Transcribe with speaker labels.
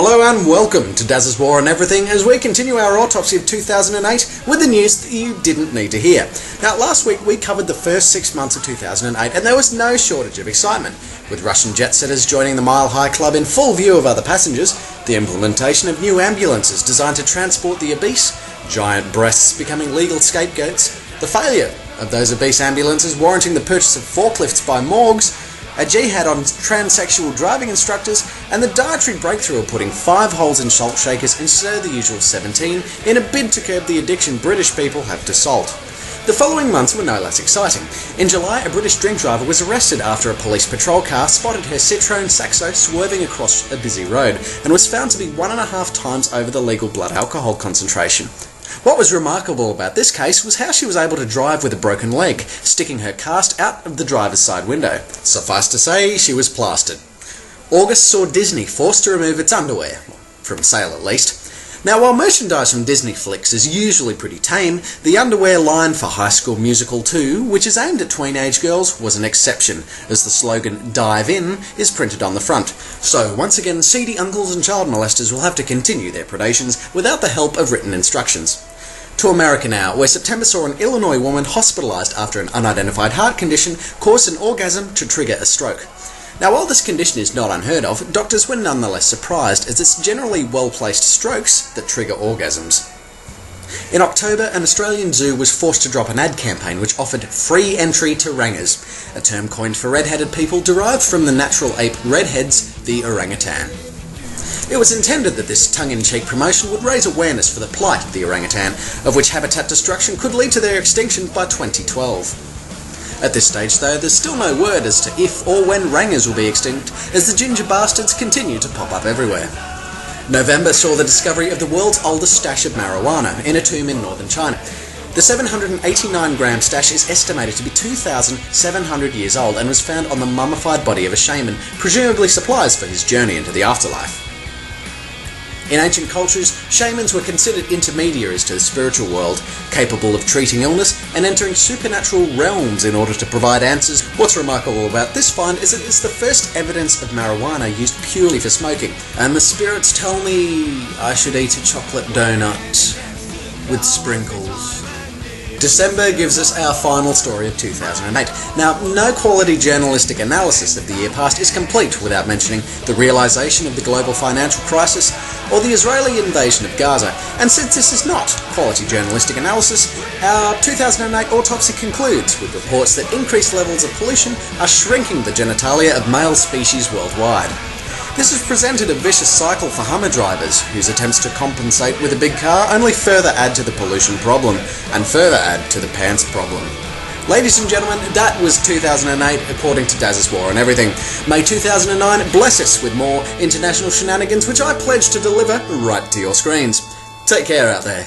Speaker 1: Hello and welcome to Dazza's War on Everything as we continue our autopsy of 2008 with the news that you didn't need to hear. Now, last week we covered the first 6 months of 2008 and there was no shortage of excitement, with Russian jet setters joining the Mile High Club in full view of other passengers, the implementation of new ambulances designed to transport the obese, giant breasts becoming legal scapegoats, the failure of those obese ambulances warranting the purchase of forklifts by morgues, a jihad on transsexual driving instructors, and the dietary breakthrough of putting 5 holes in salt shakers instead of the usual 17 in a bid to curb the addiction British people have to salt. The following months were no less exciting. In July, a British drink driver was arrested after a police patrol car spotted her Citroën Saxo swerving across a busy road and was found to be 1.5 times over the legal blood alcohol concentration. What was remarkable about this case was how she was able to drive with a broken leg, sticking her cast out of the driver's side window. Suffice to say, she was plastered. August saw Disney forced to remove its underwear, from sale at least. Now, while merchandise from Disney flicks is usually pretty tame, the underwear line for High School Musical 2, which is aimed at tween-age girls, was an exception, as the slogan "Dive In" is printed on the front. So, once again, seedy uncles and child molesters will have to continue their predations without the help of written instructions. To America now, where September saw an Illinois woman hospitalised after an unidentified heart condition caused an orgasm to trigger a stroke. Now, while this condition is not unheard of, doctors were nonetheless surprised, as it's generally well-placed strokes that trigger orgasms. In October, an Australian zoo was forced to drop an ad campaign which offered free entry to rangas, a term coined for red-headed people derived from the natural ape redheads, the orangutan. It was intended that this tongue-in-cheek promotion would raise awareness for the plight of the orangutan, of which habitat destruction could lead to their extinction by 2012. At this stage, though, there's still no word as to if or when rangas will be extinct, as the ginger bastards continue to pop up everywhere. November saw the discovery of the world's oldest stash of marijuana in a tomb in northern China. The 789-gram stash is estimated to be 2,700 years old and was found on the mummified body of a shaman, presumably supplies for his journey into the afterlife. In ancient cultures, shamans were considered intermediaries to the spiritual world, capable of treating illness and entering supernatural realms in order to provide answers. What's remarkable about this find is that it's the first evidence of marijuana used purely for smoking, and the spirits tell me I should eat a chocolate donut with sprinkles. December gives us our final story of 2008. Now, no quality journalistic analysis of the year past is complete without mentioning the realisation of the global financial crisis or the Israeli invasion of Gaza. And since this is not quality journalistic analysis, our 2008 autopsy concludes with reports that increased levels of pollution are shrinking the genitalia of male species worldwide. This has presented a vicious cycle for Hummer drivers, whose attempts to compensate with a big car only further add to the pollution problem, and further add to the pants problem. Ladies and gentlemen, that was 2008 according to Dazza's War on Everything. May 2009 bless us with more international shenanigans, which I pledge to deliver right to your screens. Take care out there.